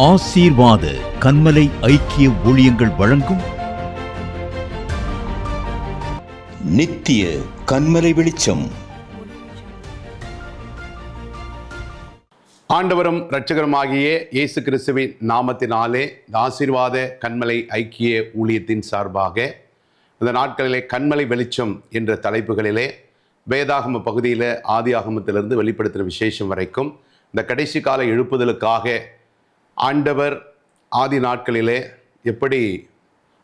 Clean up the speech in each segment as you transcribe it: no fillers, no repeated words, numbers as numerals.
ஆசீர்வாத கன்மலை ஐக்கிய ஊழியங்கள் வழங்கும் நித்திய கன்மலை வெளிச்சம். ஆண்டவரும் இரட்சகருமாகிய இயேசு கிறிஸ்துவின் நாமத்தினாலே இந்த ஆசீர்வாத கன்மலை ஐக்கிய ஊழியத்தின் சார்பாக இந்த நாட்களிலே கன்மலை வெளிச்சம் என்ற தலைப்புகளிலே வேதாகம பகுதியில் ஆதியாகமத்திலிருந்து வெளிப்படுத்துகிற விசேஷம் வரைக்கும் இந்த கடைசி கால எழுப்புதலுக்காக ஆண்டவர் ஆதி நாட்களிலே எப்படி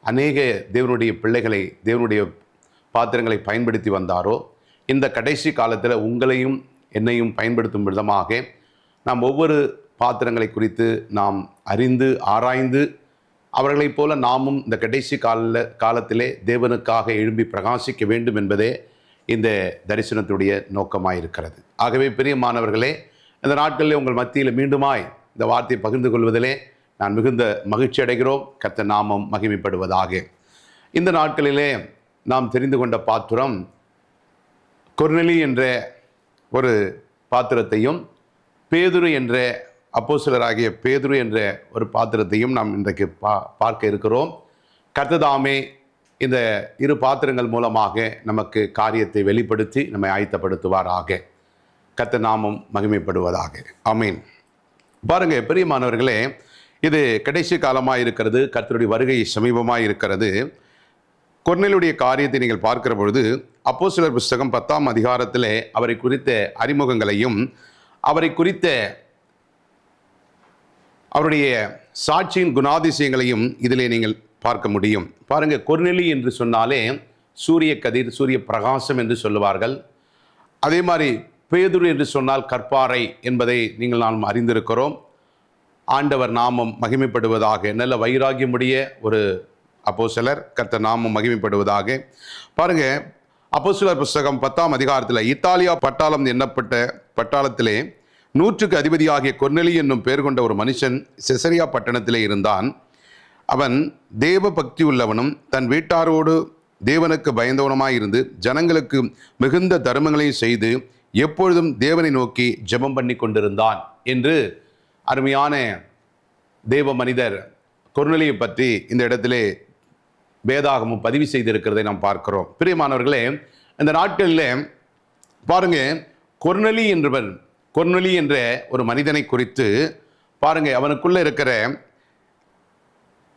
அநேக தேவனுடைய பிள்ளைகளை, தேவனுடைய பாத்திரங்களை பயன்படுத்தி வந்தாரோ, இந்த கடைசி காலத்தில் உங்களையும் என்னையும் பயன்படுத்தும் விதமாக நாம் ஒவ்வொரு பாத்திரங்களை குறித்து நாம் அறிந்து ஆராய்ந்து அவர்களைப் போல நாமும் இந்த கடைசி காலத்திலே தேவனுக்காக எழும்பி பிரகாசிக்க வேண்டும் என்பதே இந்த தரிசனத்துடைய நோக்கமாக இருக்கிறது. ஆகவே பிரியமானவர்களே, இந்த நாட்களில் உங்கள் மத்தியில் மீண்டுமாய் இந்த வார்த்தையை பகிர்ந்து கொள்வதிலே நான் மிகுந்த மகிழ்ச்சி அடைகிறோம். கர்த்தர் நாமம் மகிமைப்படுவதாக. இந்த நாட்களிலே நாம் தெரிந்து கொண்ட பாத்திரம் கொர்நேலி என்ற ஒரு பாத்திரத்தையும், பேதுரு என்ற அப்போஸ்தலராகிய பேதுரு என்ற ஒரு பாத்திரத்தையும் நாம் இன்றைக்கு பார்க்க இருக்கிறோம். கர்த்தர் தாமே இந்த இரு பாத்திரங்கள் மூலமாக நமக்கு காரியத்தை வெளிப்படுத்தி நம்மை ஆயத்தப்படுத்துவாராக. கர்த்தர் நாமம் மகிமைப்படுவதாக. ஆமென். பாருங்க பிரியமானவர்களே, இது கடைசி காலமாக இருக்கிறது. கர்த்தருடைய வருகை சமீபமாக இருக்கிறது. கொர்நேலியுடைய காரியத்தை நீங்கள் பார்க்கிற பொழுது அப்போஸ்தலர் புஸ்தகம் 10ஆம் அதிகாரத்திலே அவரை குறித்த அறிமுகங்களையும் அவரை குறித்த அவருடைய சாட்சியின் குணாதிசயங்களையும் இதிலே நீங்கள் பார்க்க முடியும். பாருங்க, கொர்நேலி என்று சொன்னாலே சூரிய கதிர், சூரிய பிரகாசம் என்று சொல்லுவார்கள். அதே மாதிரி பேதுரு என்று சொன்னால் கற்பாறை என்பதை நீங்கள் நாம் அறிந்திருக்கிறோம். ஆண்டவர் நாமம் மகிமைப்படுவதாக. நல்ல வைராகியமுடைய ஒரு அப்போஸ்தலர். கர்த்தர் நாமம் மகிமைப்படுவதாக. பாருங்க, அப்போஸ்தலர் புஸ்தகம் 10ஆம் அதிகாரத்தில் இத்தாலியா பட்டாளம் எண்ணப்பட்ட பட்டாளத்திலே 100க்கு அதிபதியாகிய கொர்நேலி என்னும் பெயர் கொண்ட ஒரு மனுஷன் செசரியா பட்டணத்திலே இருந்தான். அவன் தேவ பக்தி உள்ளவனும் தன் வீட்டாரோடு தேவனுக்கு பயந்தவனுமாயிருந்து ஜனங்களுக்கு மிகுந்த தர்மங்களையும் செய்து எப்பொழுதும் தேவனை நோக்கி ஜெபம் பண்ணி கொண்டிருந்தான் என்று அருமையான தேவ மனிதர் கொர்நேலியை பற்றி இந்த இடத்திலே வேதாகமம் பதிவு செய்திருக்கிறதை நாம் பார்க்கிறோம். பிரியமானவர்களே, இந்த நாட்களில் பாருங்க, கொர்நேலி என்ற ஒரு மனிதனை குறித்து பாருங்க, அவனுக்குள்ள இருக்கிற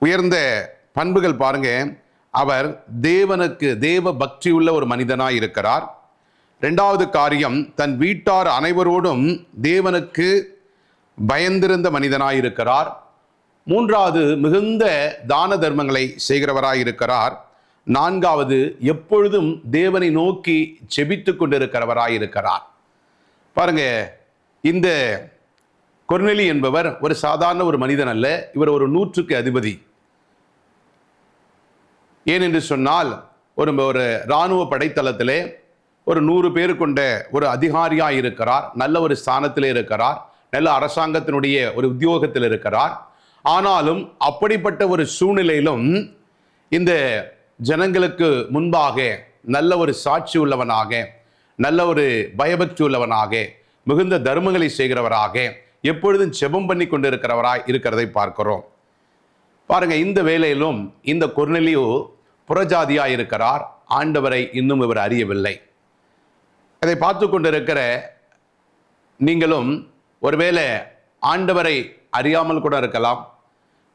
உயர்ந்த பண்புகள் பாருங்க. அவர் தேவ பக்தி உள்ள ஒரு மனிதனாய் இருக்கிறார். 2வது காரியம், தன் வீட்டார் அனைவரோடும் தேவனுக்கு பயந்திருந்த மனிதனாயிருக்கிறார். 3வது, மிகுந்த தான தர்மங்களை செய்கிறவராயிருக்கிறார். 4வது, எப்பொழுதும் தேவனை நோக்கி செபித்து கொண்டிருக்கிறவராயிருக்கிறார். பாருங்க, இந்த கொர்நேலி என்பவர் ஒரு சாதாரண ஒரு மனிதன் அல்ல. இவர் ஒரு 100க்கு அதிபதி. ஏனென்று சொன்னால் ஒரு இராணுவ படைத்தளத்திலே ஒரு 100 பேர் கொண்ட ஒரு அதிகாரியாக இருக்கிறார். நல்ல ஒரு ஸ்தானத்தில் இருக்கிறார். நல்ல அரசாங்கத்தினுடைய ஒரு உத்தியோகத்தில் இருக்கிறார். ஆனாலும் அப்படிப்பட்ட ஒரு சூழ்நிலையிலும் இந்த ஜனங்களுக்கு முன்பாக நல்ல ஒரு சாட்சி உள்ளவனாக, நல்ல ஒரு பயபக்தி உள்ளவனாக, மிகுந்த தர்மங்களை செய்கிறவராக, எப்பொழுதும் ஜெபம் பண்ணி கொண்டு இருக்கிறதை பார்க்கிறோம். பாருங்க, இந்த வேளையிலும் இந்த கொர்நேலியு புறஜாதியாக இருக்கிறார். ஆண்டவரை இன்னும் இவர் அறியவில்லை. அதை பார்த்து கொண்டிருக்கிற நீங்களும் ஒருவேளை ஆண்டவரை அறியாமல் கூட இருக்கலாம்,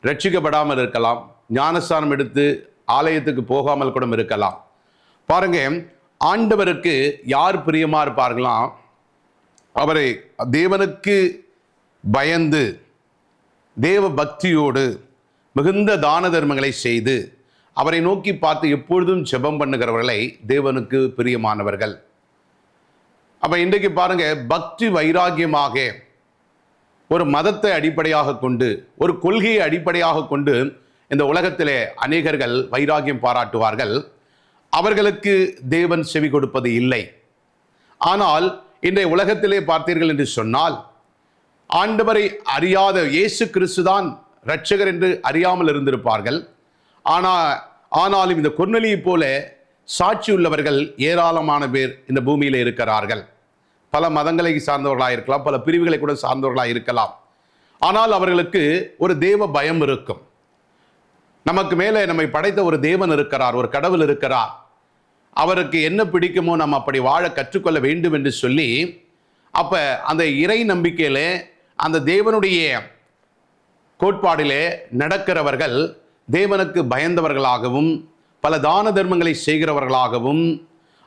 ரட்சிக்கப்படாமல் இருக்கலாம், ஞானஸ்தானம் எடுத்து ஆலயத்துக்கு போகாமல் கூட இருக்கலாம். பாருங்க, ஆண்டவருக்கு யார் பிரியமா இருப்பார்களாம்? அவரை தேவனுக்கு பயந்து தேவ பக்தியோடு மிகுந்த தான தர்மங்களை செய்து அவரை நோக்கி பார்த்து எப்பொழுதும் ஜெபம் பண்ணுகிறவர்களை தேவனுக்கு பிரியமானவர்கள். அப்ப இன்றைக்கு பாருங்க, பக்தி வைராகியமாக ஒரு மதத்தை அடிப்படையாக கொண்டு, ஒரு கொள்கையை அடிப்படையாக கொண்டு இந்த உலகத்திலே அநேகர்கள் வைராகியம் பாராட்டுவார்கள். அவர்களுக்கு தேவன் செவி கொடுப்பது இல்லை. ஆனால் இன்றைய உலகத்திலே பார்த்தீர்கள் என்று சொன்னால், ஆண்டவரை அறியாத இயேசு கிறிஸ்துதான் இரட்சகர் என்று அறியாமல் இருந்திருப்பார்கள். ஆனாலும் இந்த கொர்நேலியை போல சாட்சி உள்ளவர்கள் ஏராளமான பேர் இந்த பூமியில் இருக்கிறார்கள். பல மதங்களை சார்ந்தவர்களாக இருக்கலாம், பல பிரிவுகளை கூட சார்ந்தவர்களாக இருக்கலாம். ஆனால் அவர்களுக்கு ஒரு தேவ பயம் இருக்கும். நமக்கு மேலே நம்மை படைத்த ஒரு தேவன் இருக்கிறார், ஒரு கடவுள் இருக்கிறார், அவருக்கு என்ன பிடிக்குமோ நம்ம அப்படி வாழ கற்றுக்கொள்ள வேண்டும் என்று சொல்லி, அப்ப அந்த இறை நம்பிக்கையிலே அந்த தேவனுடைய கோட்பாடிலே நடக்கிறவர்கள் தேவனுக்கு பயந்தவர்களாகவும் பல தான தர்மங்களை செய்கிறவர்களாகவும்,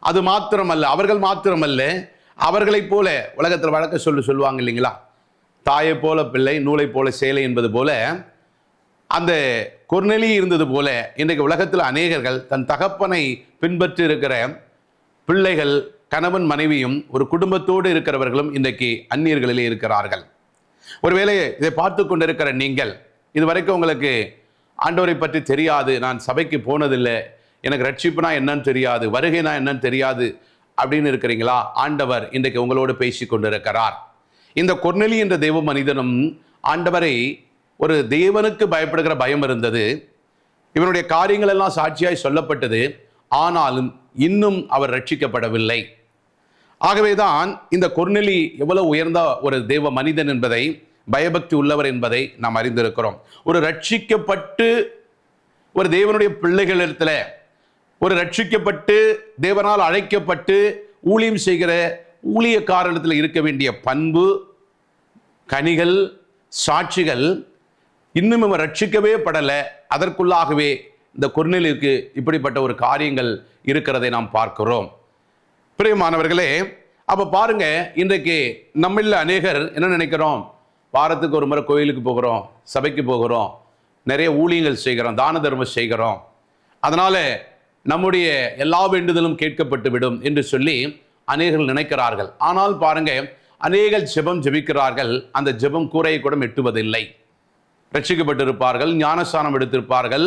அது மாத்திரமல்ல, அவர்கள் மாத்திரமல்ல, அவர்களைப் போல உலகத்தில் வழக்க சொல்லுவாங்க இல்லைங்களா, தாயை போல பிள்ளை நூலை போல சேலை என்பது போல அந்த கொர்நேலி இருந்தது போல இன்றைக்கு உலகத்தில் அநேகர்கள் தன் தகப்பனை பின்பற்றி இருக்கிற பிள்ளைகள், கணவன் மனைவியும் ஒரு குடும்பத்தோடு இருக்கிறவர்களும் இன்றைக்கு அந்நியர்களிலே இருக்கிறார்கள். ஒருவேளை இதை பார்த்து கொண்டிருக்கிற நீங்கள், இதுவரைக்கும் உங்களுக்கு ஆண்டவரை பற்றி தெரியாது, நான் சபைக்கு போனதில்லை, எனக்கு ரட்சிப்புனா என்னன்னு தெரியாது, வருகைனா என்னன்னு தெரியாது அப்படின்னு இருக்கிறீங்களா? ஆண்டவர் இன்றைக்கு உங்களோடு பேசி கொண்டிருக்கிறார். இந்த கொர்நேலி என்ற தேவ மனிதனும் ஆண்டவரை ஒரு தேவனுக்கு பயப்படுகிற பயம் இருந்தது, இவனுடைய காரியங்கள் எல்லாம் சாட்சியாய் சொல்லப்பட்டது, ஆனாலும் இன்னும் அவர் ரட்சிக்கப்படவில்லை. ஆகவேதான் இந்த கொர்நேலி எவ்வளவு உயர்ந்த ஒரு தேவ மனிதன் என்பதை, பயபக்தி உள்ளவர் என்பதை நாம் அறிந்திருக்கிறோம். ஒரு ரட்சிக்கப்பட்டு ஒரு தேவனுடைய பிள்ளைகளிடத்துல, ஒரு ரட்சிக்கப்பட்டு தேவனால் அழைக்கப்பட்டு ஊழியம் செய்கிற ஊழியக்காரத்தில் இருக்க வேண்டிய பண்பு, கனிகள், சாட்சிகள் இன்னும் இவன் ரட்சிக்கவே படலை. அதற்குள்ளாகவே இந்த கொர்நேலிக்கு இப்படிப்பட்ட ஒரு காரியங்கள் இருக்கிறதை நாம் பார்க்கிறோம். பிரியமானவர்களே, அப்ப பாருங்க, இன்றைக்கு நம்மள அநேகர் என்ன நினைக்கிறோம், வாரத்துக்கு ஒரு முறை கோயிலுக்கு போகிறோம், சபைக்கு போகிறோம், நிறைய ஊழியங்கள் செய்கிறோம், தான தர்மம் செய்கிறோம், அதனால நம்முடைய எல்லா வேண்டுதலும் கேட்கப்பட்டு விடும் என்று சொல்லி அநேகர்கள் நினைக்கிறார்கள். ஆனால் பாருங்க, அநேகர் ஜெபம் ஜெபிக்கிறார்கள், அந்த ஜெபம் கூரையை கூட எட்டுவதில்லை. ரட்சிக்கப்பட்டிருப்பார்கள், ஞானஸ்தானம் எடுத்திருப்பார்கள்,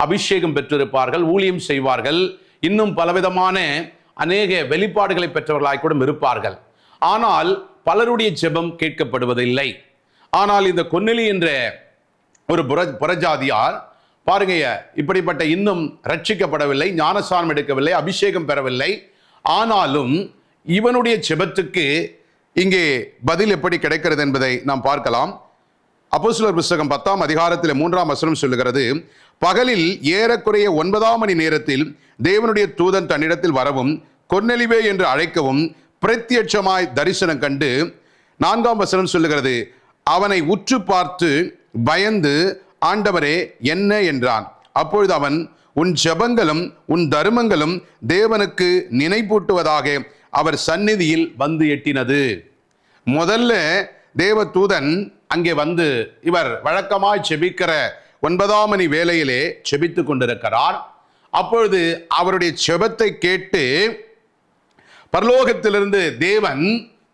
அபிஷேகம் பெற்றிருப்பார்கள், ஊழியம் செய்வார்கள், இன்னும் பலவிதமான அநேக வெளிப்பாடுகளை பெற்றவர்களாய் கூட இருப்பார்கள். ஆனால் பலருடைய ஜெபம் கேட்கப்படுவதில்லை. ஆனால் இந்த கொர்நேலி என்ற ஒரு புறஜாதியார் பாருங்க, இப்படிப்பட்ட இன்னும் ரட்சிக்கப்படவில்லை, ஞானஸ்தானம் எடுக்கவில்லை, அபிஷேகம் பெறவில்லை. ஆனாலும் இவனுடைய ஜெபத்துக்கு இங்கே பதில் எப்படி கிடைக்கிறது என்பதை நாம் பார்க்கலாம். அப்போஸ்தலர் புத்தகம் 10ஆம் அதிகாரத்தில் 3ஆம் வசனம் சொல்லுகிறது, பகலில் ஏறக்குறைய 9ஆம் மணி நேரத்தில் தேவனுடைய தூதன் தன்னிடத்தில் வரவும் கொர்நேலியே என்று அழைக்கவும் பிரத்யட்சமாய் தரிசனம் கண்டு, 4ஆம் வசனம் சொல்லுகிறது, அவனை உற்று பார்த்து பயந்து, ஆண்டவரே என்ன என்றான். அப்பொழுது அவன், உன் ஜெபங்களும் உன் தர்மங்களும் தேவனுக்கு நினைப்பூட்டுவதாக அவர் சந்நிதியில் வந்து எட்டினது. முதல்ல தேவ தூதன் அங்கே வந்து, இவர் வழக்கமாய் செபிக்கிற 9ஆம் மணி வேளையிலே செபித்து கொண்டிருக்கிறார். அப்பொழுது அவருடைய செபத்தை கேட்டு பரலோகத்திலிருந்து தேவன்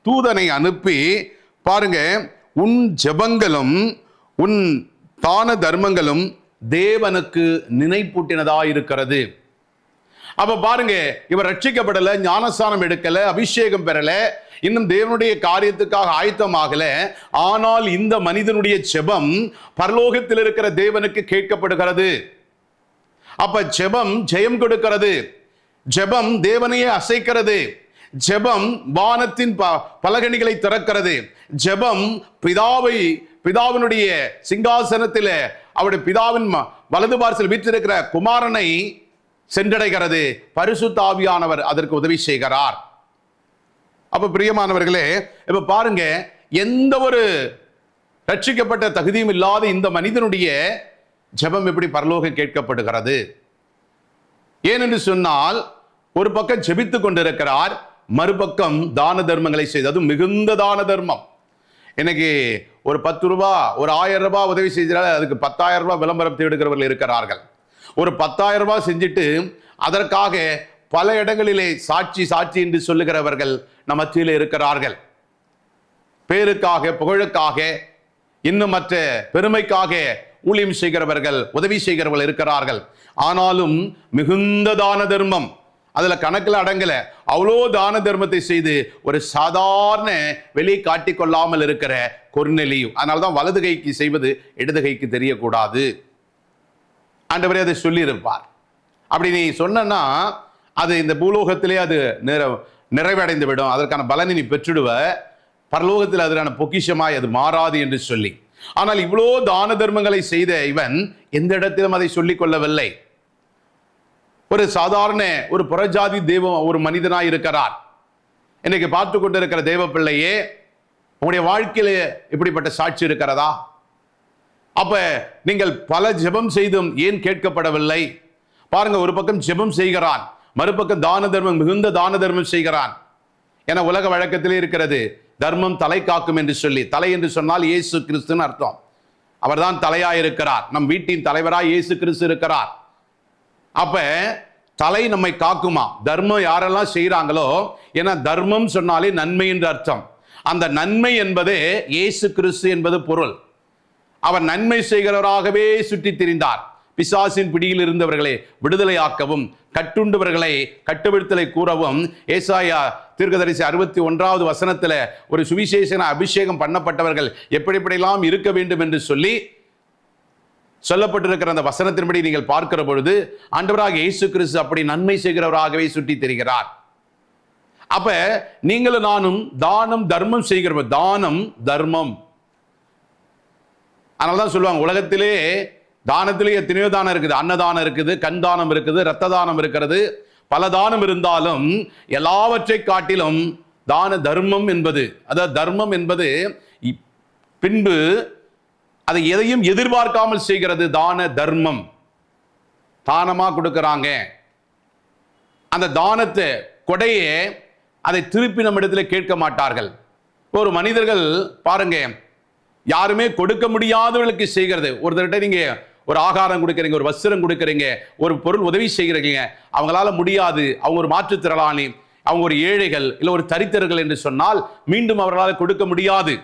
தூதனை அனுப்பி, பாருங்க, உன் ஜெபங்களும் உன் தான தர்மங்களும் தேவனுக்கு நினைப்பூட்டினதா இருக்கிறது. அப்ப பாருங்க, இவர் ரட்சிக்கப்படல, ஞானஸ்தானம் எடுக்கல, அபிஷேகம் பெறல, இன்னும் தேவனுடைய காரியத்துக்காக ஆயத்தமாகல. ஆனால் இந்த மனிதனுடைய ஜெபம் பரலோகத்தில் இருக்கிற தேவனுக்கு கேட்கப்படுகிறது. அப்ப ஜெபம் ஜெயம் கொடுக்கிறது, ஜெபம் தேவனையே அசைக்கிறது, ஜெபம் வானத்தின் பலகணிகளை திறக்கிறது, ஜெபம் பிதாவினுடைய சிங்காசனத்தில் அவருடைய பிதாவின் வலது பார்சல் வீற்றிருக்கிற குமாரனை சென்றடைகிறது. பரிசுத்த ஆவியானவர் அதற்கு உதவி செய்கிறார். அப்ப பிரியமானவர்களே, இப்ப பாருங்க, எந்த ஒரு ரட்சிக்கப்பட்ட தகுதியும் இல்லாத இந்த மனிதனுடைய ஜெபம் எப்படி பரலோகம் கேட்கப்படுகிறது? ஏனென்று சொன்னால், ஒரு பக்கம் ஜெபித்துக் கொண்டிருக்கிறார், மறுபக்கம் தான தர்மங்களை செய்து, அது மிகுந்த தான தர்மம். இன்னைக்கு ஒரு 10 ரூபாய், ஒரு 1000 ரூபாய் உதவி செய்தால் அதுக்கு 10,000 ரூபாய் விளம்பரம் தேடுகிறவர்கள் இருக்கிறார்கள். ஒரு 10,000 ரூபாய் செஞ்சுட்டு அதற்காக பல இடங்களிலே சாட்சி என்று சொல்லுகிறவர்கள் நம்ம மத்தியில் இருக்கிறார்கள். பேருக்காக, புகழுக்காக, இன்னும் மற்ற பெருமைக்காக ஊழியம் செய்கிறவர்கள், உதவி செய்கிறவர்கள் இருக்கிறார்கள். ஆனாலும் மிகுந்த தான தர்மம், அதுல கணக்கில் அடங்கல, அவ்வளோ தான தர்மத்தை செய்து ஒரு சாதாரண வெளியே காட்டிக் கொள்ளாமல் இருக்கிற கொர்நேலி. அதனால்தான் வலது கைக்கு செய்வது இடது கைக்கு தெரியக்கூடாது. ஆண்டவரே அதை சொல்லி இருப்பார். அப்படி நீ சொன்னா அது இந்த பூலோகத்திலே அது நிறைவடைந்து விடும், அதற்கான பலனை நீ பெற்றுடுவ, பரலோகத்தில் அதற்கான பொக்கிஷமாய் அது மாறாது என்று சொல்லி. ஆனால் இவ்வளோ தான தர்மங்களை செய்த இவன் எந்த இடத்திலும் அதை சொல்லிக் கொள்ளவில்லை. ஒரு சாதாரண ஒரு புறஜாதி ஒரு மனிதனாய் இருக்கிறார். இன்னைக்கு பார்த்து கொண்டிருக்கிற தேவ பிள்ளையே, உங்களுடைய வாழ்க்கையில இப்படிப்பட்ட சாட்சி இருக்கிறதா? அப்ப நீங்கள் பல ஜெபம் செய்தும் ஏன் கேட்கப்படவில்லை? பாருங்க, ஒரு பக்கம் ஜெபம் செய்கிறான், மறுபக்கம் தான தர்மம், மிகுந்த தான தர்மம் செய்கிறான். என உலக வழக்கத்திலே இருக்கிறது, தர்மம் தலை காக்கும் என்று சொல்லி. தலை என்று சொன்னால் இயேசு கிறிஸ்துன்னு அர்த்தம். அவர்தான் தலையாய் இருக்கிறார். நம் வீட்டின் தலைவராய் இயேசு கிறிஸ்து இருக்கிறார். அப்ப தலை நம்மை காக்குமா? தர்மம் யாரெல்லாம் செய்யறாங்களோ, ஏன்னா தர்மம் சொன்னாலே நன்மை என்று அர்த்தம். அந்த நன்மை என்பதே இயேசு கிறிஸ்து என்பது பொருள். அவர் நன்மை செய்கிறவராகவே சுற்றி திரிந்தார். பிசாசின் பிடியில் இருந்தவர்களை விடுதலையாக்கவும், கட்டுண்டவர்களை கட்டுவிடுத்தலை கூறவும், ஏசாயா தீர்க்கதரிசி 61வது வசனத்தில் ஒரு சுவிசேஷன அபிஷேகம் பண்ணப்பட்டவர்கள் எப்படிப்படியெல்லாம் இருக்க வேண்டும் என்று சொல்லி சொல்லப்பட்டிருக்கிற அந்த வசனத்தின்படி நீங்கள் பார்க்கிற பொழுது ஆண்டவராக இயேசு கிறிஸ்து அப்படி நன்மை செய்கிறவராகவே சுற்றி திரிகிறார். அப்ப நீங்களும் நானும் தானம் தர்மம் செய்கிறோம். தானம் தர்மம். அதனால்தான் சொல்லுவாங்க, உலகத்திலே தானத்திலே எத்தனையோ தானம் இருக்குது. அன்னதானம் இருக்குது, கண் தானம் இருக்குது, இரத்த தானம் இருக்கிறது. பல தானம் இருந்தாலும் எல்லாவற்றை காட்டிலும் தான தர்மம் என்பது, அதாவது தர்மம் என்பது பின்பு அதை எதையும் எதிர்பார்க்காமல் செய்கிறது. தான தர்மம். தானமா கொடுக்கிறாங்க. அந்த தானத்தை கொடையே அதை திருப்பி நம்ம இடத்துல கேட்க மாட்டார்கள். ஒரு மனிதர்கள் பாருங்க, யாருமே கொடுக்க முடியாதவர்களுக்கு செய்கிறது. ஒருத்தர்கிட்ட நீங்க ஒரு ஆகாரம் கொடுக்குறீங்க, ஒரு வஸ்திரம் கொடுக்குறீங்க, ஒரு பொருள் உதவி செய்கிறீங்க, அவங்களால முடியாது, அவங்க ஒரு மாற்றுத்திறனாளி, அவங்க ஒரு ஏழைகள், இல்லை ஒரு தரித்திரர்கள் என்று சொன்னால் மீண்டும் அவர்களால் கொடுக்க முடியாது.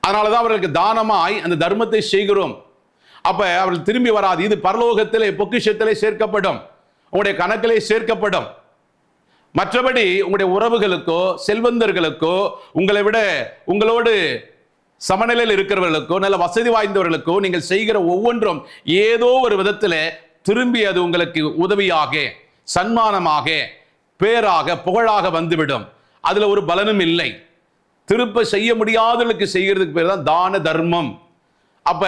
அதனாலதான் அவர்களுக்கு தானமாய் அந்த தர்மத்தை செய்கிறோம். அப்ப அவர்கள் திரும்பி வராது. இது பரலோகத்திலே பொக்கிஷத்திலே சேர்க்கப்படும், உங்களுடைய கணக்கிலே சேர்க்கப்படும். மற்றபடி உங்களுடைய உறவுகளுக்கோ செல்வந்தர்களுக்கோ உங்களை விட உங்களோடு சமநிலையில் இருக்கிறவர்களுக்கோ நல்ல வசதி வாய்ந்தவர்களுக்கோ நீங்கள் செய்கிற ஒவ்வொன்றும் ஏதோ ஒரு விதத்தில் திரும்பி அது உங்களுக்கு உதவியாக, சன்மானமாக, பேராக, புகழாக வந்துவிடும். அதுல ஒரு பலனும் இல்லை. திருப்ப செய்ய முடியாதவர்களுக்கு செய்கிறதுக்கு பேர் தான் தான தர்மம். அப்ப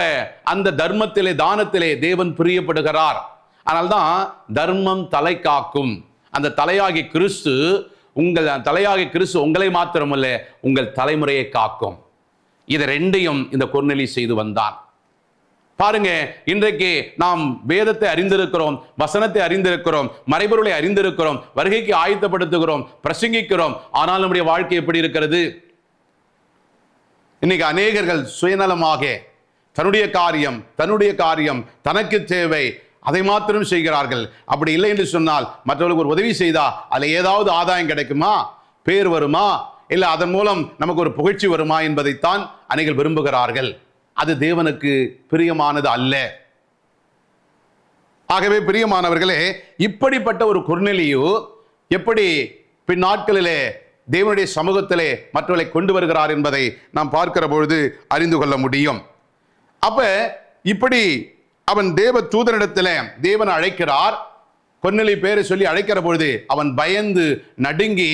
அந்த தர்மத்திலே, தானத்திலே தேவன் பிரியப்படுகிறார். அதனால்தான் தர்மம் தலை காக்கும். அந்த தலையாகிய கிறிஸ்து, உங்கள் தலையாகிய கிறிஸ்து உங்களை மாத்திரமல்ல, உங்கள் தலைமுறையை காக்கும். இதை ரெண்டையும் இந்த கொர்நேலியு செய்து வந்தான். பாருங்க, இன்றைக்கு நாம் வேதத்தை அறிந்திருக்கிறோம், வசனத்தை அறிந்திருக்கிறோம், மறைபொருளை அறிந்திருக்கிறோம், வருகைக்கு ஆயத்தப்படுத்துகிறோம், பிரசங்கிக்கிறோம். ஆனால் நம்முடைய வாழ்க்கை எப்படி இருக்கிறது? இன்னைக்கு அநேகர்கள் சுயநலமாக தன்னுடைய காரியம் தனக்கு தேவை, அதை மாத்திரம் செய்கிறார்கள். அப்படி இல்லை என்று சொன்னால் மற்றவர்களுக்கு ஒரு உதவி செய்தா அதில் ஏதாவது ஆதாயம் கிடைக்குமா, பேர் வருமா, இல்லை அதன் மூலம் நமக்கு ஒரு புகழ்ச்சி வருமா என்பதைத்தான் அநேகர் விரும்புகிறார்கள். அது தேவனுக்கு பிரியமானது அல்ல. ஆகவே பிரியமானவர்களே, இப்படிப்பட்ட ஒரு கொர்நேலியு எப்படி பின் நாட்களிலே தேவனுடைய சமூகத்திலே மற்றவர்களை கொண்டு வருகிறார் என்பதை நாம் பார்க்கிற பொழுது அறிந்து கொள்ள முடியும். அப்ப இப்படி அவன் தேவ தூதனிடத்தில் தேவன் அழைக்கிறார். கொர்நேலியு பேரை சொல்லி அழைக்கிற பொழுது அவன் பயந்து நடுங்கி,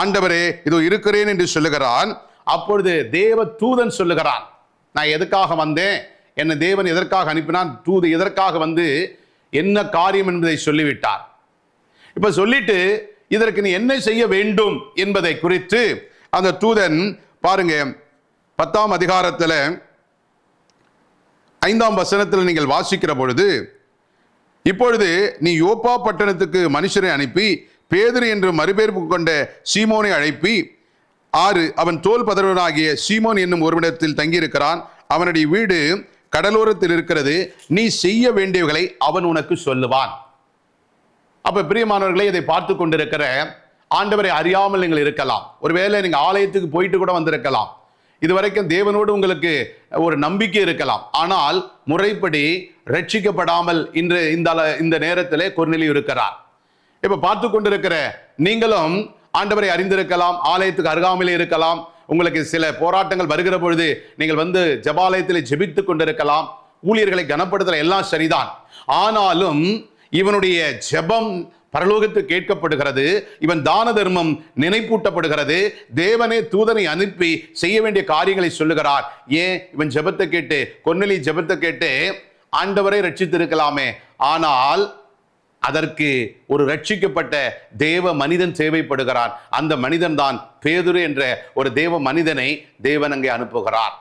ஆண்டவரே இதோ இருக்கிறேன் என்று சொல்லுகிறான். அப்பொழுது தேவ தூதன் சொல்லுகிறான், நான் எதுக்காக வந்தேன், என்னை தேவன் எதற்காக அனுப்பினான், தூது எதற்காக வந்து என்ன காரியம் என்பதை சொல்லிவிட்டார். இப்ப சொல்லிட்டு இதற்கு நீ என்ன செய்ய வேண்டும் என்பதை குறித்து அந்த தூதன் பாருங்க 10ஆம் அதிகாரத்தில் 5ஆம் வசனத்தில் நீங்கள் வாசிக்கிற பொழுது, இப்பொழுது நீ யோப்பா பட்டணத்துக்கு மனுஷரை அனுப்பி பேதுரு என்று மறுபேர்ப்பு கொண்ட சீமோனை அழைப்பி 6 அவன் தோல் பதறுவனாகிய சீமோன் என்னும் ஒருவனிடத்தில் தங்கியிருக்கிறான், அவனுடைய வீடு கடலோரத்தில் இருக்கிறது, நீ செய்ய வேண்டியவைகளை அவன் உனக்கு சொல்லுவான். அப்ப பிரியமானவர்களே, இதை பார்த்து கொண்டிருக்கிற ஆண்டவரை அறியாமல் நீங்கள் இருக்கலாம். ஒருவேளை நீங்க ஆலயத்துக்கு போயிட்டு கூட வந்திருக்கலாம். இதுவரைக்கும் தேவனோடு உங்களுக்கு ஒரு நம்பிக்கை இருக்கலாம். ஆனால் முறைப்படி ரட்சிக்கப்படாமல் இன்று இந்த நேரத்திலே கொர்நேலியு இருக்கிறார். இப்ப பார்த்து கொண்டிருக்கிற நீங்களும் ஆண்டவரை அறிந்திருக்கலாம், ஆலயத்துக்கு அருகாமையிலே இருக்கலாம். உங்களுக்கு சில போராட்டங்கள் வருகிற பொழுது நீங்கள் வந்து ஜெபாலயத்தில் ஜெபித்துக் கொண்டிருக்கலாம். ஊழியர்களை கனப்படுத்தல, எல்லாம் சரிதான். ஆனாலும் இவனுடைய ஜெபம் பரலோகத்துக்கு கேட்கப்படுகிறது. இவன் தான தர்மம் நினைப்பூட்டப்படுகிறது. தேவனே தூதனை அனுப்பி செய்ய வேண்டிய காரியங்களை சொல்லுகிறார். ஏன்? இவன் ஜெபத்தை கேட்டு, கொர்நேலியு ஜெபத்தை கேட்டு ஆண்டவரை ரட்சித்திருக்கலாமே, ஆனால் அதற்கு ஒரு ரட்சிக்கப்பட்ட தேவ மனிதன் தேவைப்படுகிறார். அந்த மனிதன் தான் பேதுரு என்ற ஒரு தேவ மனிதனை தேவன் அங்கே அனுப்புகிறார்.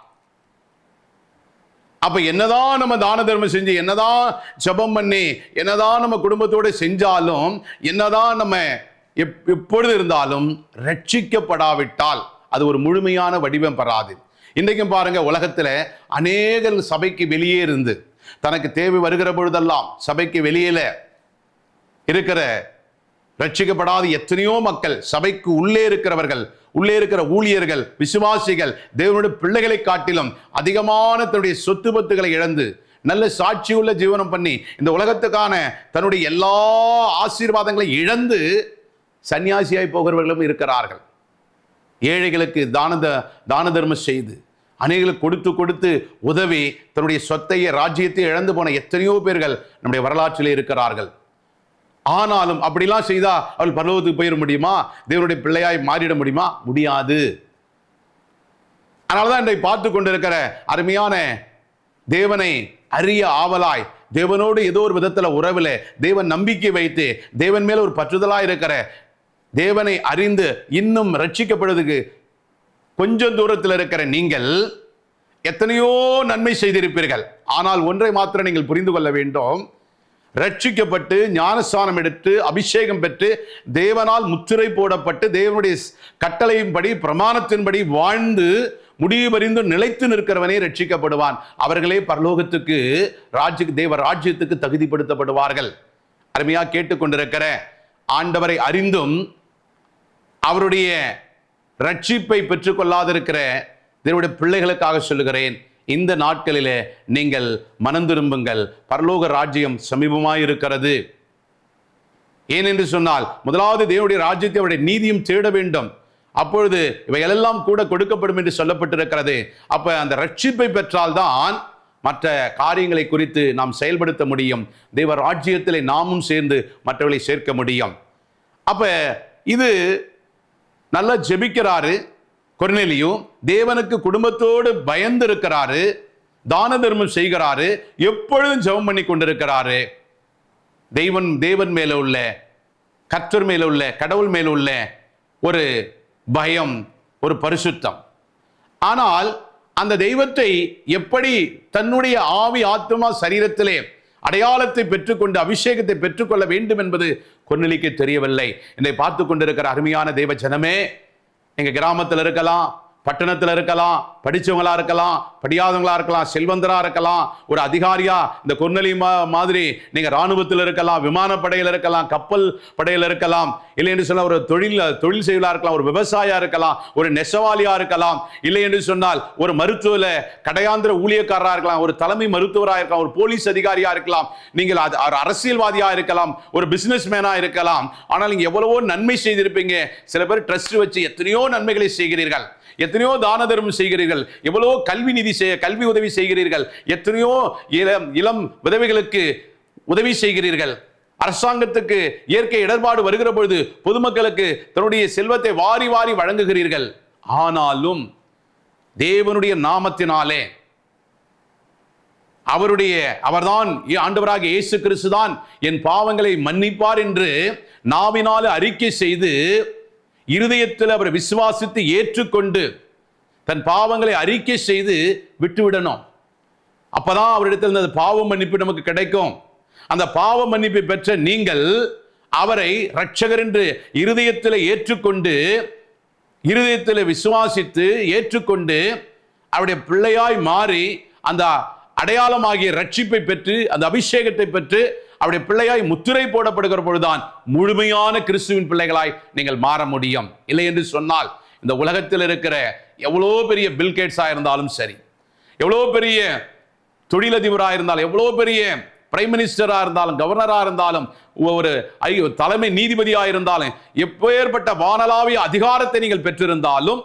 அப்ப என்னதான் நம்ம தான தர்மம் செஞ்சு, என்னதான் ஜெபம் பண்ணி, என்னதான் நம்ம குடும்பத்தோடு செஞ்சாலும், என்னதான் நம்ம எப்பொழுது இருந்தாலும் ரட்சிக்கப்படாவிட்டால் அது ஒரு முழுமையான வடிவம் பெறாது. இன்றைக்கும் பாருங்க, உலகத்துல அநேக சபைக்கு வெளியே இருந்து தனக்கு தேவை வருகிற பொழுதெல்லாம் சபைக்கு வெளியில இருக்கிற ரட்சிக்கப்படாத எத்தனையோ மக்கள், சபைக்கு உள்ளே இருக்கிறவர்கள், உள்ளே இருக்கிற ஊழியர்கள், விசுவாசிகள், தேவனுடைய பிள்ளைகளை காட்டிலும் அதிகமான தன்னுடைய சொத்து பத்துகளை இழந்து நல்ல சாட்சியுள்ள ஜீவனம் பண்ணி இந்த உலகத்துக்கான தன்னுடைய எல்லா ஆசீர்வாதங்களை இழந்து சன்னியாசியாய் போகிறவர்களும் இருக்கிறார்கள். ஏழைகளுக்கு தான தர்மம் செய்து அநேகளுக்கு கொடுத்து உதவி தன்னுடைய சொத்தையை, ராஜ்யத்தை இழந்து போன எத்தனையோ பேர்கள் நம்முடைய வரலாற்றிலே இருக்கிறார்கள். ஆனாலும் அப்படிலாம் செய்தா அவள் பரலோகத்துக்கு போயிட முடியுமா? தேவனுடைய பிள்ளையாய் மாறிட முடியுமா? முடியாது. அதனாலதான் இன்றைக்கு பார்த்து கொண்டிருக்கிற அருமையான தேவனை அறிய ஆவலாய், தேவனோடு ஏதோ ஒரு விதத்துல உறவுல தேவன் நம்பிக்கை வைத்து தேவன் மேல ஒரு பற்றுதலாய் இருக்கிற, தேவனை அறிந்து இன்னும் ரட்சிக்கப்படுவதற்கு கொஞ்சம் தூரத்தில் இருக்கிற நீங்கள் எத்தனையோ நன்மை செய்திருப்பீர்கள். ஆனால் ஒன்றை மாத்திரம் நீங்கள் புரிந்து கொள்ள வேண்டும். ரட்சிக்கப்பட்டு ஞானஸ்நானம் எடுத்து அபிஷேகம் பெற்று தேவனால் முத்திரை போடப்பட்டு தேவனுடைய கட்டளையின்படி பிரமாணத்தின்படி வாழ்ந்து முடிவு பரிந்து நிலைத்து நிற்கிறவனே ரட்சிக்கப்படுவான். அவர்களே பரலோகத்துக்கு தேவ ராஜ்யத்துக்கு தகுதிப்படுத்தப்படுவார்கள். அருமையா கேட்டுக்கொண்டிருக்கிற ஆண்டவரை அறிந்தும் அவருடைய ரட்சிப்பை பெற்றுக்கொள்ளாதிருக்கிற தேவனுடைய பிள்ளைகளுக்காக சொல்லுகிறேன், இந்த நாட்களிலே நீங்கள் மனம் திரும்புங்கள். பரலோக ராஜ்யம் சமீபமாயிருக்கிறது. ஏனென்று சொன்னால், முதலாவது தேவனுடைய ராஜ்யத்தை, அவருடைய நீதியும் தேட வேண்டும். அப்பொழுது இவைகளெல்லாம் கூட கொடுக்கப்படும் என்று சொல்லப்பட்டிருக்கிறது. அப்ப அந்த ரட்சிப்பை பெற்றால்தான் மற்ற காரியங்களை குறித்து நாம் செயல்படுத்த முடியும். தேவ ராஜ்யத்திலே நாமும் சேர்ந்து மற்றவர்களை சேர்க்க முடியும். அப்ப இது நல்லா ஜெபிக்கிறாரு கொர்நேலியு, தேவனுக்கு குடும்பத்தோடு பயந்து இருக்கிறாரு, தான தர்மம் செய்கிறாரு, எப்பொழுதும் ஜெபம் பண்ணி கொண்டிருக்கிறாரு. தேவன் மேல உள்ள, கர்த்தர் மேல உள்ள, கடவுள் மேல உள்ள ஒரு பயம், ஒரு பரிசுத்தம். ஆனால் அந்த தெய்வத்தை எப்படி தன்னுடைய ஆவி, ஆத்மா, சரீரத்திலே அடையாளத்தை பெற்றுக்கொண்டு அபிஷேகத்தை பெற்றுக்கொள்ள வேண்டும் என்பது கொர்நேலியுக்கு தெரியவில்லை. இதை பார்த்து கொண்டிருக்கிற அருமையான தேவ ஜனமே, எங்க கிராமத்தில் இருக்கலாம், பட்டணத்தில் இருக்கலாம், படிச்சவங்களா இருக்கலாம், படியாதவங்களா இருக்கலாம், செல்வந்தரா இருக்கலாம், ஒரு அதிகாரியா இந்த கொர்நேலியு மாதிரி நீங்க ராணுவத்தில் இருக்கலாம், விமானப்படையில் இருக்கலாம், கப்பல் படையில் இருக்கலாம், இல்லை என்று சொன்னால் ஒரு தொழில் செய்வலா இருக்கலாம், ஒரு விவசாயியா இருக்கலாம், ஒரு நெசவாளியா இருக்கலாம், இல்லை என்று சொன்னால் ஒரு மருத்துவ கடையாந்திர ஊழியக்காரராக இருக்கலாம், ஒரு தலைமை மருத்துவராக இருக்கலாம், ஒரு போலீஸ் அதிகாரியா இருக்கலாம், நீங்கள் அரசியல்வாதியா இருக்கலாம், ஒரு பிசினஸ் மேனா இருக்கலாம். ஆனால் நீங்க எவ்வளவோ நன்மை செய்திருப்பீங்க. சில பேர் ட்ரஸ்ட் வச்சு எத்தனையோ நன்மைகளை செய்கிறீர்கள், எத்தனையோ தான தர்மம் செய்கிறீர்கள், எவ்வளவோ கல்வி உதவி செய்கிறீர்கள், எத்தனையோ இளம் விதவைகளுக்கு உதவி செய்கிறீர்கள், அரசாங்கத்துக்கு இயற்கை இடர்பாடு வருகிற பொழுது பொதுமக்களுக்கு தன்னுடைய செல்வத்தை வாரி வாரி வழங்குகிறீர்கள். ஆனாலும் தேவனுடைய நாமத்தினாலே அவர்தான் ஆண்டவராக இயேசு கிறிஸ்து தான் என் பாவங்களை மன்னிப்பார் என்று நாவினாலே அறிக்கை செய்து இருதயத்தில் அவர் விசுவாசித்து ஏற்றுக்கொண்டு தன் பாவங்களை அறிக்கை செய்து விட்டுவிடணும். அப்பதான் அவரிடத்தில் அந்த பாவ மன்னிப்பு நமக்கு கிடைக்கும். அந்த பாவ மன்னிப்பை பெற்ற நீங்கள் அவரை இரட்சகர் என்று இருதயத்தில் ஏற்றுக்கொண்டு, இருதயத்தில் விசுவாசித்து ஏற்றுக்கொண்டு அவருடைய பிள்ளையாய் மாறி அந்த அடையாளமாகிய ரட்சிப்பை பெற்று அந்த அபிஷேகத்தை பெற்று அவருடைய பிள்ளையாய் முத்திரை போடப்படுகிற பொழுதுதான் முழுமையான கிறிஸ்துவின் பிள்ளைகளாய் நீங்கள் மாற முடியும். இல்லை என்று சொன்னால் இந்த உலகத்தில் இருக்கிற எவ்வளோ பெரிய பில்கேட்ஸா இருந்தாலும் சரி, எவ்வளோ பெரிய தொழிலதிபராக இருந்தாலும், எவ்வளோ பெரிய பிரைம் மினிஸ்டரா இருந்தாலும், கவர்னரா இருந்தாலும், ஒரு தலைமை நீதிபதியா இருந்தாலும், எப்பேற்பட்ட வானளாவிய அதிகாரத்தை நீங்கள் பெற்றிருந்தாலும்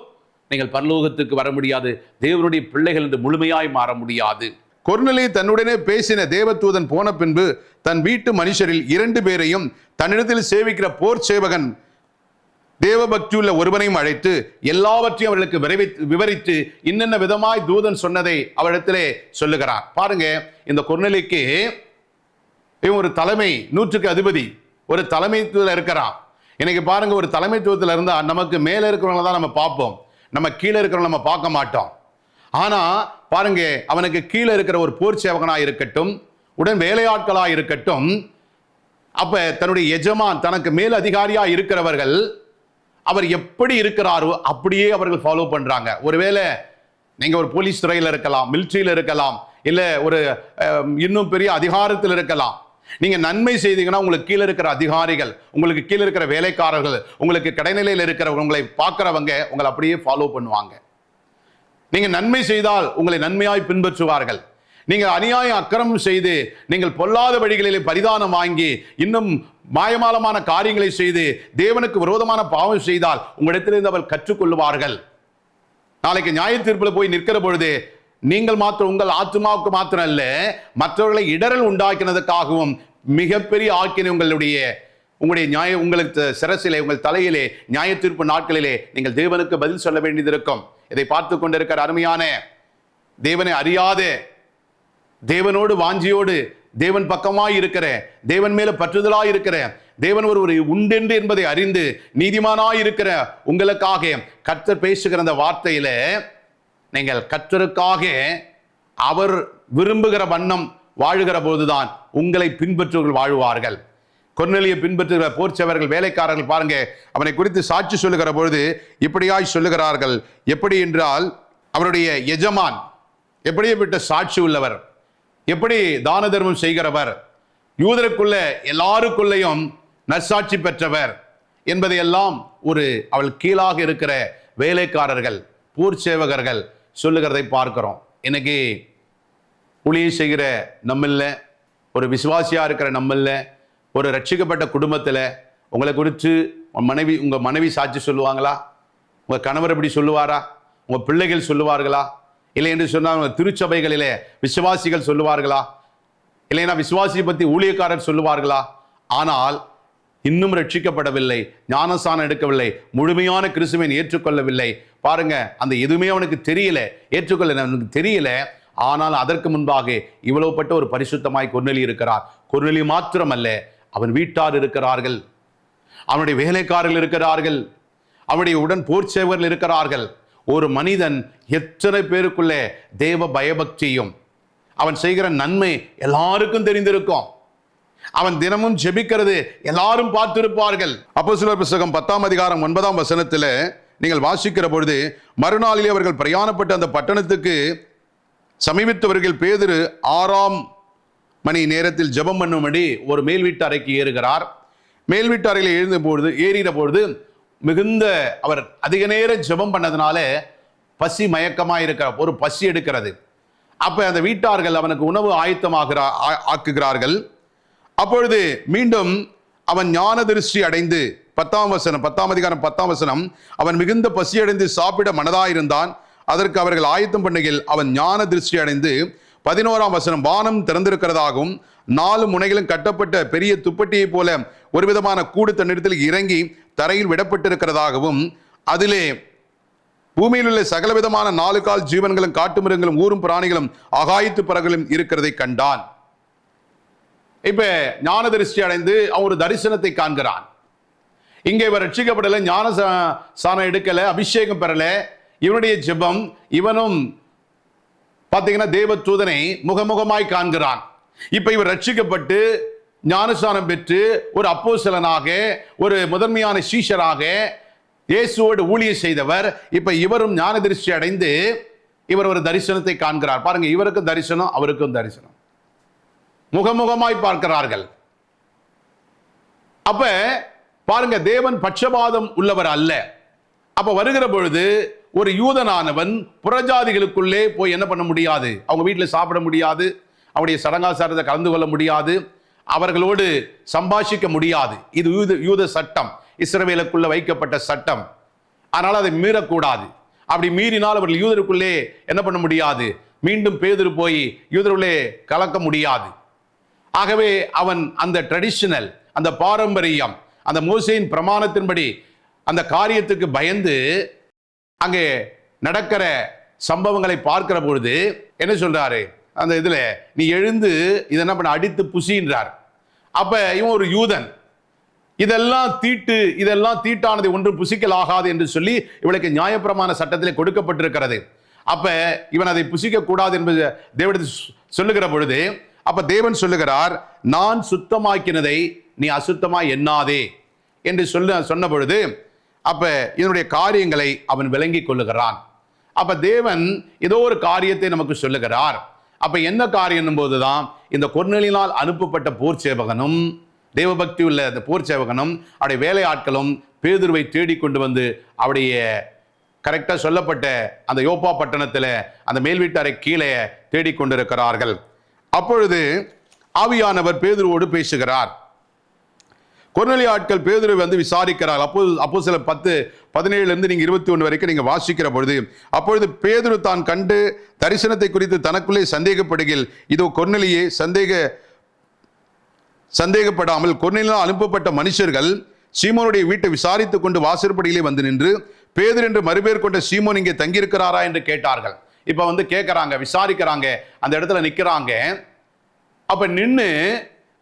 நீங்கள் பரலோகத்துக்கு வர முடியாது. தேவனுடைய பிள்ளைகள் என்று முழுமையாய் மாற முடியாது. கொர்நேலியு தன்னுடனே பேசின தேவதூதன் போன பின்பு தன் வீட்டு மனுஷரில் 2 பேரையும் தன்னிடத்தில் சேவிக்கிற போர் சேவகன் தேவபக்தியுள்ள ஒருவனையும் அழைத்து எல்லாவற்றையும் அவர்களுக்கு விவரித்து இன்னென்ன விதமாய் தூதன் சொன்னதை அவரிடத்திலே சொல்லுகிறார். பாருங்க, இந்த கொர்நேலியுக்கு இவன் ஒரு தலைமை 100க்கு அதிபதி, ஒரு தலைமைத்துவத்தில் இருக்கிறான். இன்னைக்கு பாருங்க, ஒரு தலைமைத்துவத்தில் இருந்தா நமக்கு மேல இருக்கிறவங்கள தான் நம்ம பார்ப்போம், நம்ம கீழே இருக்கிறவங்க நம்ம பார்க்க மாட்டோம். ஆனா பாருங்க, அவனுக்கு கீழே இருக்கிற ஒரு போர் சேவகனாக இருக்கட்டும், உடன் வேலையாட்களாக இருக்கட்டும், அப்ப தன்னுடைய எஜமான் தனக்கு மேல் அதிகாரியா இருக்கிறவர்கள் அவர் எப்படி இருக்கிறாரோ அப்படியே அவர்கள் ஃபாலோ பண்றாங்க. ஒருவேளை நீங்க ஒரு போலீஸ் துறையில் இருக்கலாம், மிலிட்ரியில் இருக்கலாம், இல்ல ஒரு இன்னும் பெரிய அதிகாரத்தில் இருக்கலாம். நீங்க நன்மை செய்தீங்கன்னா உங்களுக்கு கீழே இருக்கிற அதிகாரிகள், உங்களுக்கு கீழே இருக்கிற வேலைக்காரர்கள், உங்களுக்கு கடைநிலையில் இருக்கிறவங்க, உங்களை பார்க்கிறவங்க உங்களை அப்படியே ஃபாலோ பண்ணுவாங்க. நீங்க நன்மை செய்தால் உங்களை நன்மையாய் பின்பற்றுவார்கள். நீங்கள் அநியாயம் அக்கிரமம் செய்து நீங்கள் பொல்லாத வழிகளிலே பரிதானம் வாங்கி இன்னும் மாயமாலமான காரியங்களை செய்து தேவனுக்கு விரோதமான பாவம் செய்தால் உங்களிடத்திலிருந்து அவர்கள் கற்றுக்கொள்வார்கள். நாளைக்கு நியாய தீர்ப்பில் போய் நிற்கிற பொழுது நீங்கள் மாத்திரம் உங்கள் ஆத்மாவுக்கு மாத்திரம் அல்ல, மற்றவர்களை இடரல் உண்டாக்கினதுக்காகவும் மிகப்பெரிய ஆக்கினை உங்களுடைய நியாய உங்களுக்கு சிரசிலே உங்கள் தலையிலே நியாய தீர்ப்பு நாட்களிலே நீங்கள் தேவனுக்கு பதில் சொல்ல வேண்டியது இருக்கும். இதை பார்த்து கொண்டிருக்கிற அருமையான தேவனை அறியாத, தேவனோடு வாஞ்சியோடு தேவன் பக்கமாய் இருக்கிற, தேவன் மேல பற்றுதலாய் இருக்கிற, தேவன் ஒரு உண்டென்று என்பதை அறிந்து நீதிமானாய் இருக்கிற உங்களுக்காக கர்த்தர் பேசுகிற அந்த வார்த்தையில நீங்கள் கர்த்தருக்காக அவர் விரும்புகிற வண்ணம் வாழுகிற போதுதான் உங்களை பின்பற்றுவர்கள் வாழ்வார்கள். கொர்நேலியை பின்பற்றுகிற போர்ச்சவர்கள் வேலைக்காரர்கள் பாருங்க, அவனை குறித்து சாட்சி சொல்லுகிற பொழுது இப்படியாய் சொல்லுகிறார்கள். எப்படி என்றால், அவருடைய எஜமான் எப்படிப்பட்ட சாட்சி உள்ளவர், எப்படி தான தர்மம் செய்கிறவர், யூதருக்குள்ள எல்லாருக்குள்ளேயும் நற்சாட்சி பெற்றவர் என்பதையெல்லாம் அவள் கீழாக இருக்கிற வேலைக்காரர்கள் போர் சேவகர்கள் சொல்லுகிறதை பார்க்கிறோம். இன்னைக்கு ஊழியம் செய்கிற நம்மள, ஒரு விசுவாசியா இருக்கிற நம்மள, ஒரு ரட்சிக்கப்பட்ட குடும்பத்தில் உங்களை குறித்து உங்க மனைவி சாட்சி சொல்லுவாங்களா? உங்க கணவர் எப்படி சொல்லுவாரா? உங்க பிள்ளைகள் சொல்லுவார்களா? இல்லை என்று சொன்னால் உங்க திருச்சபைகளிலே விசுவாசிகள் சொல்லுவார்களா? இல்லைன்னா விசுவாசியை பற்றி ஊழியக்காரர் சொல்லுவார்களா? ஆனால் இன்னும் ரட்சிக்கப்படவில்லை, ஞானஸ்நானம் எடுக்கவில்லை, முழுமையான கிறிஸ்துவை ஏற்றுக்கொள்ளவில்லை. பாருங்க, அந்த எதுவுமே அவனுக்கு தெரியல, ஏற்றுக்கொள்ள அவனுக்கு தெரியல. ஆனால் அதற்கு முன்பாக இவ்வளவுப்பட்ட ஒரு பரிசுத்தமாய் கொர்நேலியு இருக்கிறார். கொர்நேலியு மாத்திரமல்ல, அவன் வீட்டார் இருக்கிறார்கள், அவனுடைய வேலைக்காரர்கள் இருக்கிறார்கள், அவனுடைய உடன் போர் சேவர்கள் இருக்கிறார்கள். ஒரு மனிதன் எத்தனை பேருக்குள்ளே தேவ பயபக்தியும் அவன் செய்கிற நன்மை எல்லாருக்கும் தெரிந்திருக்கும். அவன் தினமும் ஜெபிக்கிறது எல்லாரும் பார்த்திருப்பார்கள். அப்போஸ்தலர் புத்தகம் 10ஆம் அதிகாரம் 9ஆம் வசனத்தில் நீங்கள் வாசிக்கிற பொழுது, மறுநாளிலே அவர்கள் பிரயாணப்பட்டு அந்த பட்டணத்துக்கு சமீபித்தவர்கள் பேதுரு 6ஆம் மணி நேரத்தில் ஜெபம் பண்ணும்படி ஒரு மேல் வீட்டு அறைக்கு ஏறுகிறார். மேல் வீட்டு அறையில் ஏறின பொழுது மிகுந்த அவர் அதிக நேரம் ஜெபம் பண்ணதுனால பசி மயக்கமாக இருக்கிற ஒரு பசி எடுக்கிறது. அப்ப அந்த வீட்டார்கள் அவனுக்கு உணவு ஆக்குகிறார்கள். அப்பொழுது மீண்டும் அவன் ஞான திருஷ்டி அடைந்து 10ஆம் அதிகாரம் 10ஆம் வசனம், அவன் மிகுந்த பசி அடைந்து சாப்பிட மனதாயிருந்தான். அதற்கு அவர்கள் ஆயத்தம் பண்ணுகையில் அவன் ஞான திருஷ்டி அடைந்து 11ஆம் வசனம், வானம் திறந்திருக்கிறதாகவும் 4 முனைகளும் கட்டப்பட்ட பெரிய துப்பட்டியை போல ஒரு விதமான கூடு தன்னிடத்தில் இறங்கி தரையில் விடப்பட்டிருக்கிறதாகவும் அதிலே பூமியில் உள்ள சகல விதமான 4 கால் ஜீவன்களும் காட்டு மிருகங்களும் ஊரும் பிராணிகளும் ஆகாயத்து பறவைகளும் இருக்கிறதை கண்டான். இப்ப ஞான திருஷ்டி அடைந்து அவன் ஒரு தரிசனத்தை காண்கிறான். இங்கே இவர் ரட்சிக்கப்படல, ஞான சானம் எடுக்கல, அபிஷேகம் பெறல. இவனுடைய ஜெபம், இவனும் பார்த்தீங்கன்னா தேவ தூதனை முகமுகமாய் காண்கிறான். இப்ப இவர் ரட்சிக்கப்பட்டு ஞானஸ்நானம் பெற்று ஒரு அப்போஸ்தலனாக, ஒரு முதன்மையான சீஷராக இயேசுவோடு ஊழியம் செய்தவர். இப்ப இவரும் ஞான திருஷ்டி அடைந்து இவர் ஒரு தரிசனத்தை காண்கிறார். பாருங்க, இவருக்கும் தரிசனம், அவருக்கும் தரிசனம், முகமுகமாய் பார்க்கிறார்கள். அப்ப பாருங்க, தேவன் பட்சபாதம் உள்ளவர் அல்ல. அப்ப வருகிற பொழுது ஒரு யூதனானவன் புறஜாதிகளுக்குள்ளே போய் என்ன பண்ண முடியாது, அவங்க வீட்டில் சாப்பிட முடியாது, அவருடைய சடங்காச்சாரத்தை கலந்து கொள்ள முடியாது, அவர்களோடு சம்பாஷிக்க முடியாது. இது யூத சட்டம், இஸ்ரவேலுக்குள்ள வைக்கப்பட்ட சட்டம். அதனால அதை மீறக்கூடாது. அப்படி மீறினால் அவர்கள் யூதருக்குள்ளே என்ன பண்ண முடியாது, மீண்டும் பேதுரு போய் யூதருள்ளே கலக்க முடியாது. ஆகவே அவன் அந்த ட்ரெடிஷனல், அந்த பாரம்பரியம், அந்த மோசேயின் பிரமாணத்தின்படி அந்த காரியத்துக்கு பயந்து அங்கே நடக்கிற சம்பவங்களை பார்க்கிற பொழுது என்ன சொல்றாரு, அந்த இதுல நீ எழுந்து இதை என்ன பண்ண அடித்து புசின்றார். அப்ப இவன் ஒரு யூதன், இதெல்லாம் தீட்டானது ஒன்றும் புசிக்கலாகாது என்று சொல்லி இவளுக்கு நியாயப்பிரமாண சட்டத்திலே கொடுக்கப்பட்டிருக்கிறது. அப்ப இவன் அதை புசிக்க கூடாது என்பது தேவன் சொல்லுகிற பொழுது, அப்ப தேவன் சொல்லுகிறார், நான் சுத்தமாக்கினதை நீ அசுத்தமாய் எண்ணாதே என்று சொன்ன பொழுது, அப்ப இதனுடைய காரியங்களை அவன் விளங்கி கொள்ளுகிறான். அப்ப தேவன் ஏதோ ஒரு காரியத்தை நமக்கு சொல்லுகிறார். அப்ப என்ன காரியம் போதுதான் இந்த கொர்நேலியினால் அனுப்பப்பட்ட போர் சேவகனும், தேவபக்தி உள்ள அந்த போர் சேவகனும் அவருடைய வேலையாட்களும் பேதுருவை தேடிக்கொண்டு வந்து அவருடைய கரெக்டாக சொல்லப்பட்ட அந்த யோப்பா பட்டணத்தில் அந்த மேல் வீட்டாரை கீழே தேடிக்கொண்டிருக்கிறார்கள். அப்பொழுது ஆவியானவர் பேதுருவோடு பேசுகிறார். கொர்நேலிய ஆட்கள் பேதுருவை வந்து விசாரிக்கிறார். அப்போ சில 10:17 நீங்க 21 வரைக்கும் நீங்க வாசிக்கிற பொழுது, அப்பொழுது பேதுரு தான் கண்டு தரிசனத்தை குறித்து தனக்குள்ளே சந்தேகப்படுகையில், இதோ கொர்நேலியே சந்தேகப்படாமல் கொர்நேலியால் அனுப்பப்பட்ட மனுஷர்கள் சீமோனுடைய வீட்டை விசாரித்துக் கொண்டு வாசற்படியிலே வந்து நின்று, பேதுரு என்று மறுபேர் கொண்ட சீமோன் இங்கே தங்கியிருக்கிறாரா என்று கேட்டார்கள். இப்ப வந்து கேட்கறாங்க, விசாரிக்கிறாங்க, அந்த இடத்துல நிக்கிறாங்க. அப்ப நின்று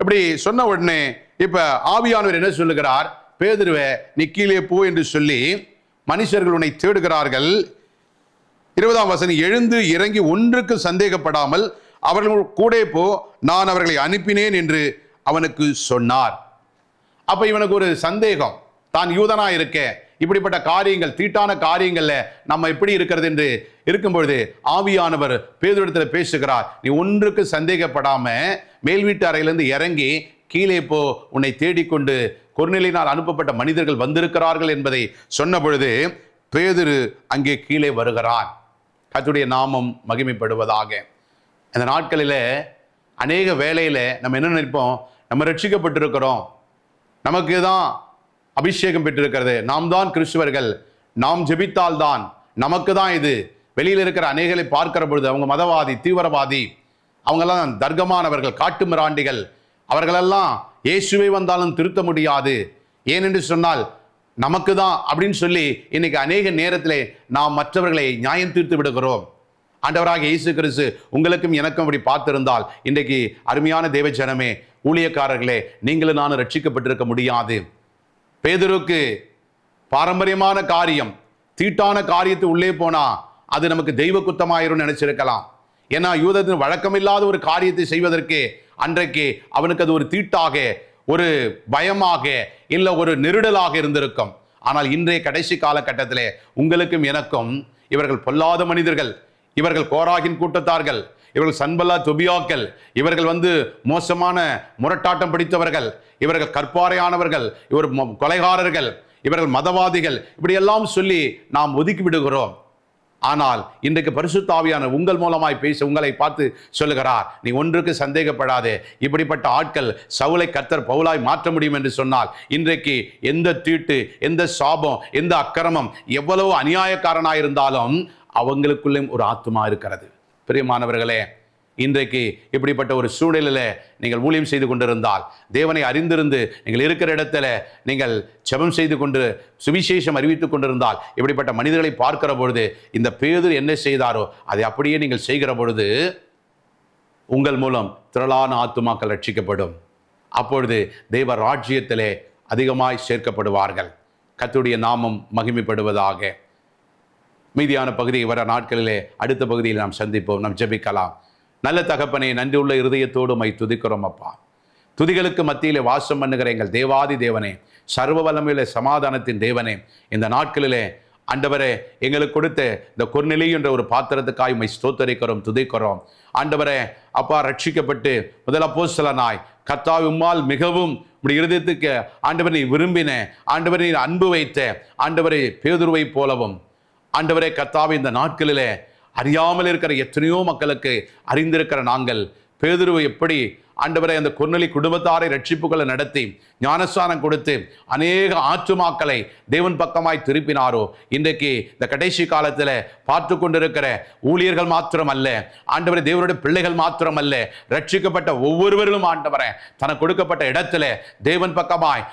இப்படி சொன்ன உடனே இப்ப ஆவியானவர் என்ன சொல்லுகிறார், பேதுருவே நீ கீழே போ என்று சொல்லி மனுஷர்கள் உன்னை தேடுகிறார்கள். 20ஆம் வசனம், எழுந்து இறங்கி ஒன்றுக்கு சந்தேகப்படாமல் அவர்கள் கூட போ, நான் அவர்களை அனுப்பினேன் என்று அவனுக்கு சொன்னார். அப்ப இவனுக்கு ஒரு சந்தேகம், தான் யூதனா இருக்க இப்படிப்பட்ட காரியங்கள், தீட்டான காரியங்கள்ல நம்ம எப்படி இருக்கிறது என்று இருக்கும்பொழுது ஆவியானவர் பேதுருவிடத்தில் பேசுகிறார். நீ ஒன்றுக்கு சந்தேகப்படாம மேல் வீட்டு அறையிலிருந்து இறங்கி கீழே போ, உன்னை தேடிக்கொண்டு கொர்நேலியினால் அனுப்பப்பட்ட மனிதர்கள் வந்திருக்கிறார்கள் என்பதை சொன்ன பொழுது பேதுரு அங்கே கீழே வருகிறான். கர்த்தருடைய நாமம் மகிமைப்படுவதாக. இந்த நாட்களில் அநேக வேளையில நம்ம என்ன நினைப்போம், நம்ம ரட்சிக்கப்பட்டிருக்கிறோம், நமக்கு தான் அபிஷேகம் பெற்றிருக்கிறது, நாம் தான் கிறிஸ்துவர்கள், நாம் ஜெபித்தால் தான் நமக்கு தான் இது. வெளியில் இருக்கிற அநேகரை பார்க்கிற பொழுது அவங்க மதவாதி, தீவிரவாதி, அவங்கெல்லாம் தர்க்கமானவர்கள், காட்டு மிராண்டிகள், அவர்களெல்லாம் இயேசுவை வந்தாலும் திருத்த முடியாது, ஏனென்று சொன்னால் நமக்கு தான் அப்படின்னு சொல்லி இன்னைக்கு அநேக நேரத்திலே நாம் மற்றவர்களை நியாயம் தீர்த்து விடுகிறோம். ஆண்டவராக இயேசு கிறிஸ்து உங்களுக்கும் எனக்கும் அப்படி பார்த்திருந்தால் இன்றைக்கு அருமையான தேவ ஜனமே, ஊழியக்காரர்களே, நீங்களும் நானும் ரட்சிக்கப்பட்டிருக்க முடியாது. பேதுருக்கு பாரம்பரியமான காரியம், தீட்டான காரியத்தை உள்ளே போனா அது நமக்கு தெய்வ குத்தமாயிரும் நினைச்சிருக்கலாம். ஏன்னா யூதத்தின் வழக்கமில்லாத ஒரு காரியத்தை செய்வதற்கு அன்றைக்கு அவனுக்கு அது ஒரு தீட்டாக, ஒரு பயமாக, இல்லை ஒரு நெருடலாக இருந்திருக்கும். ஆனால் இன்றைய கடைசி காலகட்டத்திலே உங்களுக்கும் எனக்கும் இவர்கள் பொல்லாத மனிதர்கள், இவர்கள் கோராகின் கூட்டத்தார்கள், இவர்கள் சன்பல்லா தொபியாக்கள், இவர்கள் வந்து மோசமான முரட்டாட்டம் பிடித்தவர்கள், இவர்கள் கற்பாறையானவர்கள், இவர் கொலைகாரர்கள், இவர்கள் மதவாதிகள், இப்படி எல்லாம் சொல்லி நாம் ஒதுக்கி விடுகிறோம். ஆனால் இன்றைக்கு பரிசுத்த ஆவியானவர் உங்கள் மூலமாய் பேச உங்களை பார்த்து சொல்லுகிறார், நீ ஒன்றுக்கு சந்தேகப்படாதே. இப்படிப்பட்ட ஆட்கள் சவுலை கர்த்தர் பவுலாய் மாற்ற முடியும் என்று சொன்னால் இன்றைக்கு எந்த தீட்டு, எந்த சாபம், எந்த அக்கிரமம், எவ்வளவு அநியாயக்காரனாயிருந்தாலும் அவங்களுக்குள்ளே ஒரு ஆத்துமா இருக்கிறது. பிரியமானவர்களே, இன்றைக்கு இப்படிப்பட்ட ஒரு சூழலில் நீங்கள் ஊழியம் செய்து கொண்டிருந்தால், தேவனை அறிந்திருந்து நீங்கள் இருக்கிற இடத்துல நீங்கள் ஜெபம் செய்து கொண்டு சுவிசேஷம் அறிவித்துக் கொண்டிருந்தால், இப்படிப்பட்ட மனிதர்களை பார்க்கிற பொழுது இந்த பேதுரு என்ன செய்தாரோ அதை அப்படியே நீங்கள் செய்கிற பொழுது உங்கள் மூலம் திரளான ஆத்துமாக்கள் ரட்சிக்கப்படும். அப்பொழுது தேவ ராஜ்யத்திலே அதிகமாய் சேர்க்கப்படுவார்கள். கர்த்தருடைய நாமம் மகிமைப்படுவதாக. மீதியான பகுதியை வர நாட்களிலே அடுத்த பகுதியில் நாம் சந்திப்போம். நாம் ஜெபிக்கலாம். நல்ல தகப்பனே, நன்றி உள்ள இருதயத்தோடு மை துதிக்கிறோம் அப்பா. துதிகளுக்கு மத்தியிலே வாசம் பண்ணுகிற எங்கள் தேவாதி தேவனே, சர்வ வல்லமையுள்ள சமாதானத்தின் தேவனே, இந்த நாட்களிலே ஆண்டவரே எங்களுக்கு கொடுத்த இந்த கொர்நேலி என்ற ஒரு பாத்திரத்துக்காய் மை ஸ்தோத்தரிக்கிறோம், துதிக்கிறோம். ஆண்டவரே அப்பா, ரட்சிக்கப்பட்டு முதல் அப்போஸ்தலனாய் கர்த்தாவே உம்மால் மிகவும் உடைய இருதயத்துக்கு ஆண்டவரை நீ விரும்பின, ஆண்டவரை நீ அன்பு வைத்த ஆண்டவரை பேதுருவை போலவும் ஆண்டவரே கர்த்தாவே இந்த நாட்களிலே அறியாமல் இருக்கிற எத்தனையோ மக்களுக்கு அறிந்திருக்கிற நாங்கள் பேதுருவை எப்படி ஆண்டவரே அந்த கொர்நேலியு குடும்பத்தாரை ரட்சிப்புகளை நடத்தி ஞானஸ்நானம் கொடுத்து அநேக ஆத்துமாக்களை தேவன் பக்கமாய் திருப்பினாரோ, இன்றைக்கு இந்த கடைசி காலத்தில் பார்த்து கொண்டிருக்கிற ஊழியர்கள் மாத்திரம் அல்ல ஆண்டவரே, தேவனுடைய பிள்ளைகள் மாத்திரம் அல்ல, ரட்சிக்கப்பட்ட ஒவ்வொருவரும் ஆண்டவரே தனக்கு கொடுக்கப்பட்ட இடத்துல தேவன் பக்கமாய்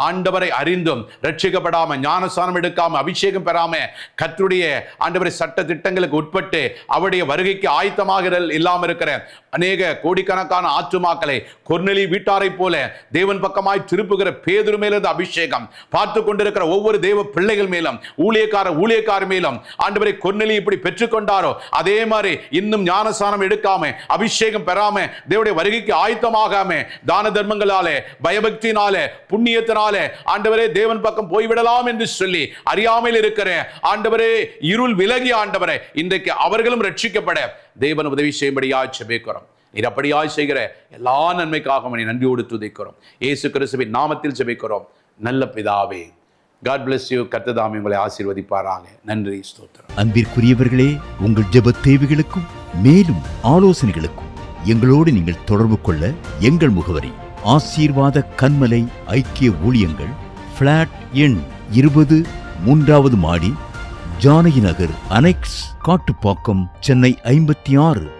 ஆண்டவரை அறிந்தும் ரட்சிக்கப்படாம ஞானஸ்நானம் எடுக்காம அபிஷேகம் பெறாம கர்த்தருடைய ஆண்டவரை சட்ட திட்டங்களுக்கு உட்பட்டு அவருடைய வருகைக்கு ஆயத்தமாக இல்லாம இருக்கிற அநேக கோடிக்கணக்கான ஆத்துமாக்களை கொர்நேலியு வீட்டாரை போல தேவன் பக்கமாய் திருப்புகிற பேதுரு மேலிருந்த அபிஷேகம் பார்த்து கொண்டிருக்கிற ஒவ்வொரு தேவ பிள்ளைகள் மேலும் ஊழியக்கார மேலும் ஆண்டவரை கொர்நேலியு இப்படி பெற்றுக்கொண்டாரோ அதே மாதிரி இன்னும் ஞானஸ்நானம் எடுக்காம அபிஷேகம் பெறாம தேவனுடைய வருகைக்கு ஆயத்தமாகாம தான தர்மங்களாலே பயபக்தினாலே புண்ணியத்தினாலே ஆண்டவரே தேவன் பக்கம் போய்விடலாம் என்று சொல்லி அறியாமல் இருக்கிற ஆண்டவரே இருள் விலகி ஆண்டவரே இன்றைக்கு அவர்களும் ரட்சிக்கப்பட தேவன் உதவி செய்யும்படியாய் ஜெபிக்கிறோம். நீர் அப்படியாய் செய்கிற எல்லா நன்மைக்காக நன்றியோடு துதிக்கிறோம். இயேசு கிறிஸ்துவின் நாமத்தில் ஜெபிக்கிறோம் நல்ல பிதாவே. God bless you. கர்த்தர் தாமே உங்களை ஆசீர்வதிப்பாராக. நன்றி, ஸ்தோத்திரம். அன்பிற்குரியவர்களே, உங்கள் ஜெப தேவைகளுக்கும் மேலும் ஆலோசனைகளுக்கும் எங்களோடு நீங்கள் தொடர்பு கொள்ள எங்கள் முகவரி ஆசீர்வாத கன்மலை ஐக்கிய ஊழியங்கள், பிளாட் எண் 20, 3வது மாடி, ஜானகி நகர், அனெக்ஸ், காட்டுப்பாக்கம், சென்னை 56.